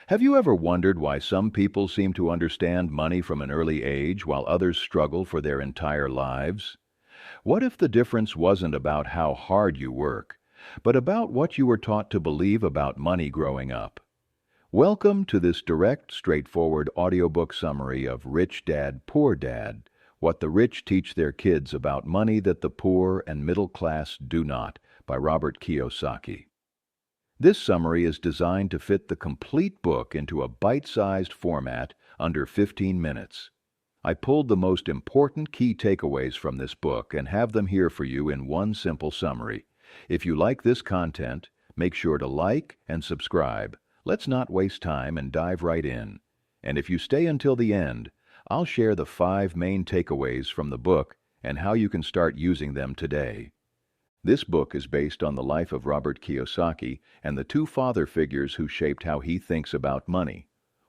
Have you ever wondered why some people seem to understand money from an early age while others struggle for their entire lives? What if the difference wasn't about how hard you work, but about what you were taught to believe about money growing up? Welcome to this direct, straightforward audiobook summary of Rich Dad, Poor Dad: What the Rich Teach Their Kids About Money That the Poor and Middle Class Do Not, by Robert Kiyosaki. This summary is designed to fit the complete book into a bite-sized format under 15 minutes. I pulled the most important key takeaways from this book and have them here for you in one simple summary. If you like this content, make sure to like and subscribe. Let's not waste time and dive right in. And if you stay until the end, I'll share the 5 main takeaways from the book and how you can start using them today. This book is based on the life of Robert Kiyosaki and the 2 father figures who shaped how he thinks about money.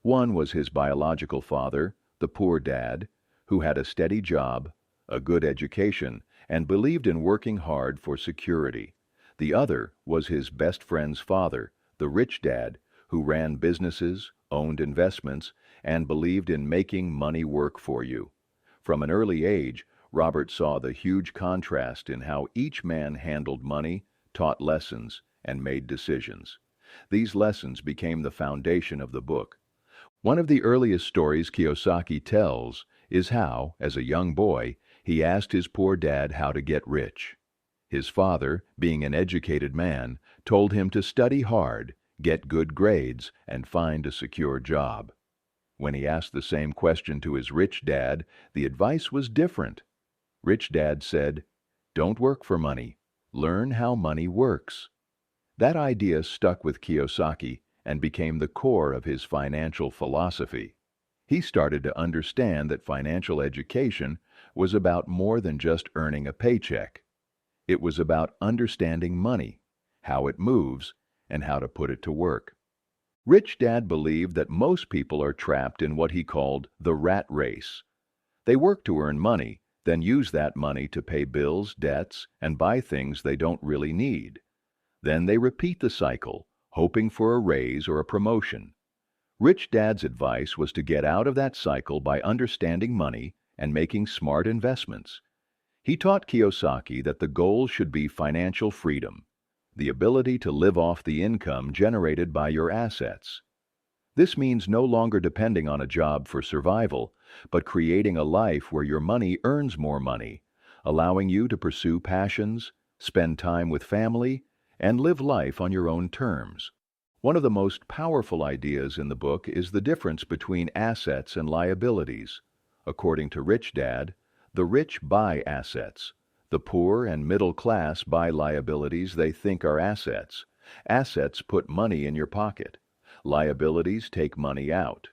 One was his biological father, the poor dad, who had a steady job, a good education, and believed in working hard for security. The other was his best friend's father, the rich dad, who ran businesses, owned investments, and believed in making money work for you. From an early age, Robert saw the huge contrast in how each man handled money, taught lessons, and made decisions. These lessons became the foundation of the book. One of the earliest stories Kiyosaki tells is how, as a young boy, he asked his poor dad how to get rich. His father, being an educated man, told him to study hard, get good grades, and find a secure job. When he asked the same question to his rich dad, the advice was different. Rich Dad said, "Don't work for money. Learn how money works." That idea stuck with Kiyosaki and became the core of his financial philosophy. He started to understand that financial education was about more than just earning a paycheck. It was about understanding money, how it moves, and how to put it to work. Rich Dad believed that most people are trapped in what he called the rat race. They work to earn money, then use that money to pay bills, debts, and buy things they don't really need. Then they repeat the cycle, hoping for a raise or a promotion. Rich Dad's advice was to get out of that cycle by understanding money and making smart investments. He taught Kiyosaki that the goal should be financial freedom, the ability to live off the income generated by your assets. This means no longer depending on a job for survival, but creating a life where your money earns more money, allowing you to pursue passions, spend time with family, and live life on your own terms. One of the most powerful ideas in the book is the difference between assets and liabilities. According to Rich Dad, the rich buy assets. The poor and middle class buy liabilities they think are assets. Assets put money in your pocket. Liabilities take money out.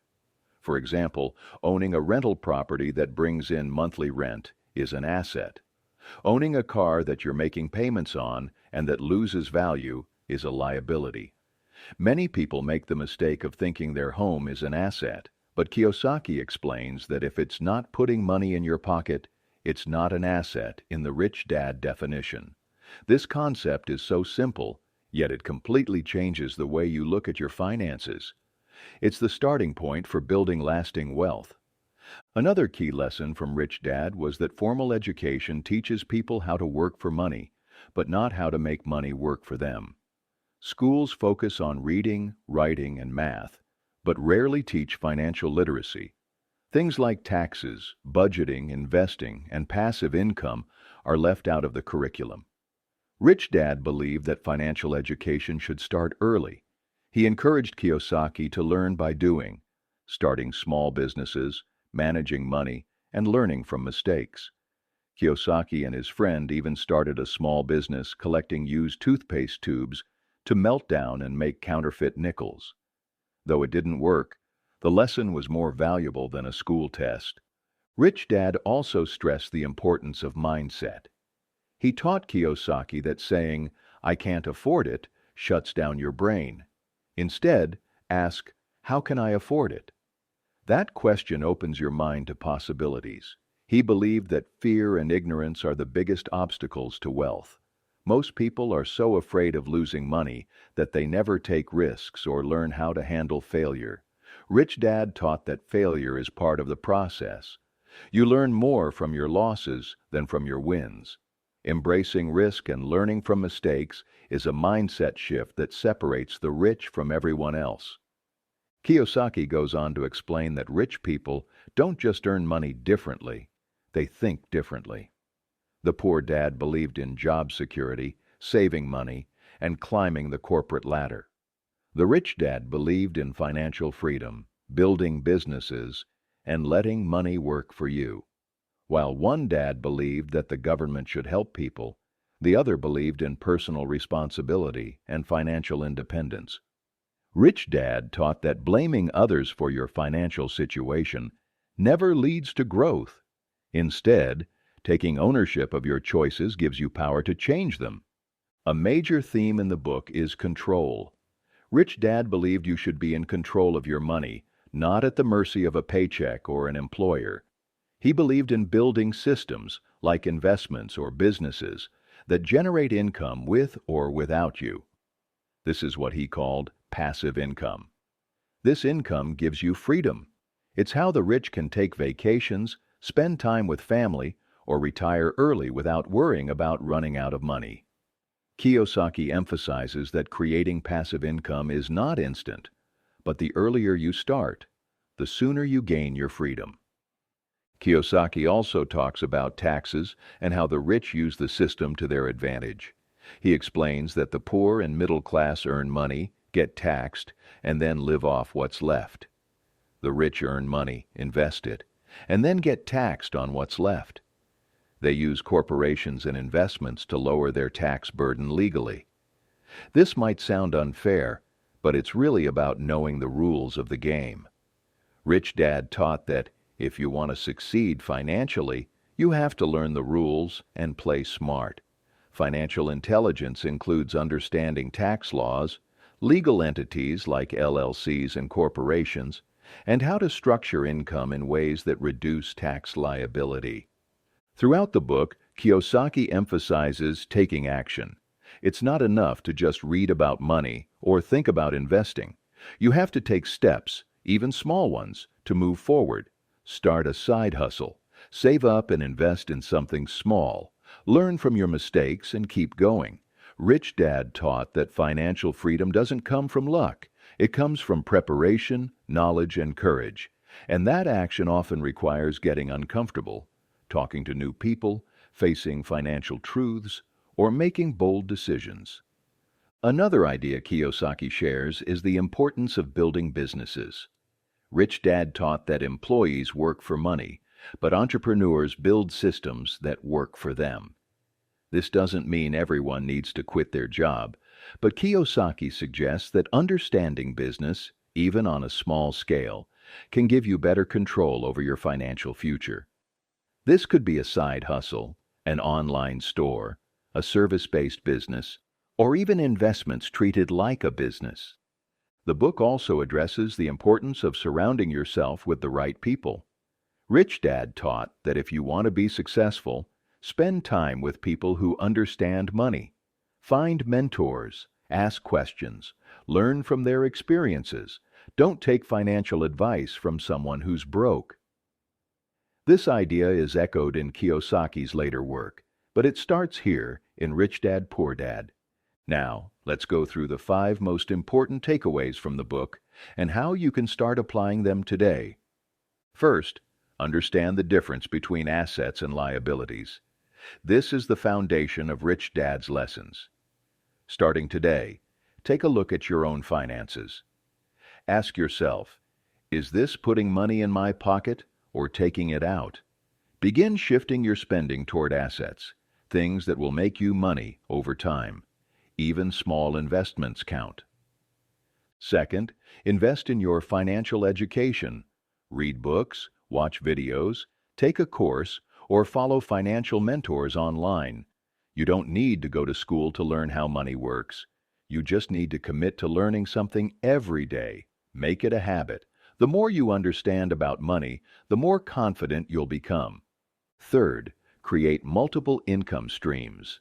For example, owning a rental property that brings in monthly rent is an asset. Owning a car that you're making payments on and that loses value is a liability. Many people make the mistake of thinking their home is an asset, but Kiyosaki explains that if it's not putting money in your pocket, it's not an asset in the Rich Dad definition. This concept is so simple, yet it completely changes the way you look at your finances. It's the starting point for building lasting wealth. Another key lesson from Rich Dad was that formal education teaches people how to work for money, but not how to make money work for them. Schools focus on reading, writing, and math, but rarely teach financial literacy. Things like taxes, budgeting, investing, and passive income are left out of the curriculum. Rich Dad believed that financial education should start early. He encouraged Kiyosaki to learn by doing, starting small businesses, managing money, and learning from mistakes. Kiyosaki and his friend even started a small business collecting used toothpaste tubes to melt down and make counterfeit nickels. Though it didn't work, the lesson was more valuable than a school test. Rich Dad also stressed the importance of mindset. He taught Kiyosaki that saying, "I can't afford it," shuts down your brain. Instead, ask, "How can I afford it?" That question opens your mind to possibilities. He believed that fear and ignorance are the biggest obstacles to wealth. Most people are so afraid of losing money that they never take risks or learn how to handle failure. Rich Dad taught that failure is part of the process. You learn more from your losses than from your wins. Embracing risk and learning from mistakes is a mindset shift that separates the rich from everyone else. Kiyosaki goes on to explain that rich people don't just earn money differently, they think differently. The poor dad believed in job security, saving money, and climbing the corporate ladder. The rich dad believed in financial freedom, building businesses, and letting money work for you. While one dad believed that the government should help people, the other believed in personal responsibility and financial independence. Rich Dad taught that blaming others for your financial situation never leads to growth. Instead, taking ownership of your choices gives you power to change them. A major theme in the book is control. Rich Dad believed you should be in control of your money, not at the mercy of a paycheck or an employer. He believed in building systems, like investments or businesses, that generate income with or without you. This is what he called passive income. This income gives you freedom. It's how the rich can take vacations, spend time with family, or retire early without worrying about running out of money. Kiyosaki emphasizes that creating passive income is not instant, but the earlier you start, the sooner you gain your freedom. Kiyosaki also talks about taxes and how the rich use the system to their advantage. He explains that the poor and middle class earn money, get taxed, and then live off what's left. The rich earn money, invest it, and then get taxed on what's left. They use corporations and investments to lower their tax burden legally. This might sound unfair, but it's really about knowing the rules of the game. Rich Dad taught that if you want to succeed financially, you have to learn the rules and play smart. Financial intelligence includes understanding tax laws, legal entities like LLCs and corporations, and how to structure income in ways that reduce tax liability. Throughout the book, Kiyosaki emphasizes taking action. It's not enough to just read about money or think about investing. You have to take steps, even small ones, to move forward. Start a side hustle. Save up and invest in something small. Learn from your mistakes and keep going. Rich Dad taught that financial freedom doesn't come from luck. It comes from preparation, knowledge, and courage. And that action often requires getting uncomfortable, talking to new people, facing financial truths, or making bold decisions. Another idea Kiyosaki shares is the importance of building businesses. Rich Dad taught that employees work for money, but entrepreneurs build systems that work for them. This doesn't mean everyone needs to quit their job, but Kiyosaki suggests that understanding business, even on a small scale, can give you better control over your financial future. This could be a side hustle, an online store, a service-based business, or even investments treated like a business. The book also addresses the importance of surrounding yourself with the right people. Rich Dad taught that if you want to be successful, spend time with people who understand money. Find mentors, ask questions, learn from their experiences. Don't take financial advice from someone who's broke. This idea is echoed in Kiyosaki's later work, but it starts here in Rich Dad, Poor Dad. Now, let's go through the 5 most important takeaways from the book and how you can start applying them today. First, understand the difference between assets and liabilities. This is the foundation of Rich Dad's lessons. Starting today, take a look at your own finances. Ask yourself, is this putting money in my pocket or taking it out? Begin shifting your spending toward assets, things that will make you money over time. Even small investments count. Second, invest in your financial education. Read books, watch videos, take a course, or follow financial mentors online. You don't need to go to school to learn how money works. You just need to commit to learning something every day. Make it a habit. The more you understand about money, the more confident you'll become. Third, create multiple income streams.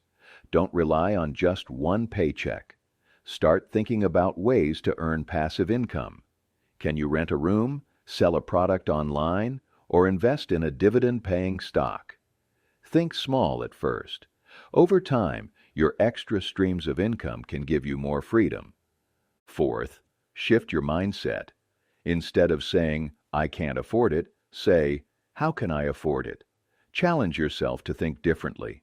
Don't rely on just one paycheck. Start thinking about ways to earn passive income. Can you rent a room, sell a product online, or invest in a dividend-paying stock? Think small at first. Over time, your extra streams of income can give you more freedom. Fourth, shift your mindset. Instead of saying, "I can't afford it," say, "How can I afford it?" Challenge yourself to think differently.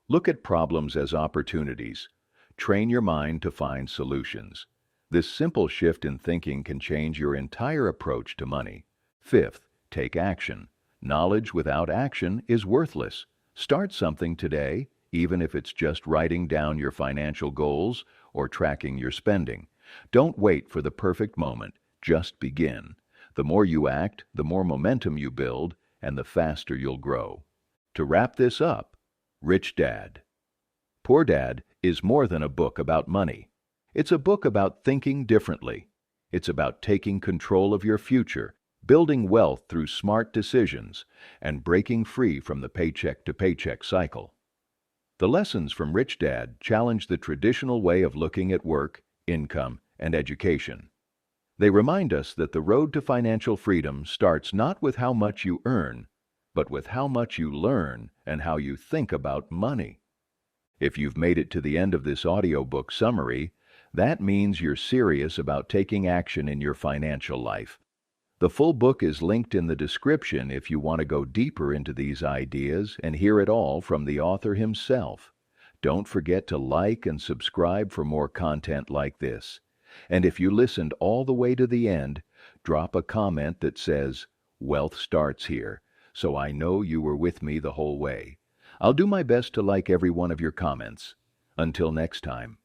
Look at problems as opportunities. Train your mind to find solutions. This simple shift in thinking can change your entire approach to money. Fifth, take action. Knowledge without action is worthless. Start something today, even if it's just writing down your financial goals or tracking your spending. Don't wait for the perfect moment. Just begin. The more you act, the more momentum you build, and the faster you'll grow. To wrap this up, Rich Dad, Poor Dad is more than a book about money. It's a book about thinking differently. It's about taking control of your future, building wealth through smart decisions, and breaking free from the paycheck-to-paycheck cycle. The lessons from Rich Dad challenge the traditional way of looking at work, income, and education. They remind us that the road to financial freedom starts not with how much you earn, but with how much you learn and how you think about money. If you've made it to the end of this audiobook summary, that means you're serious about taking action in your financial life. The full book is linked in the description if you want to go deeper into these ideas and hear it all from the author himself. Don't forget to like and subscribe for more content like this. And if you listened all the way to the end, drop a comment that says, "Wealth starts here," so I know you were with me the whole way. I'll do my best to like every one of your comments. Until next time.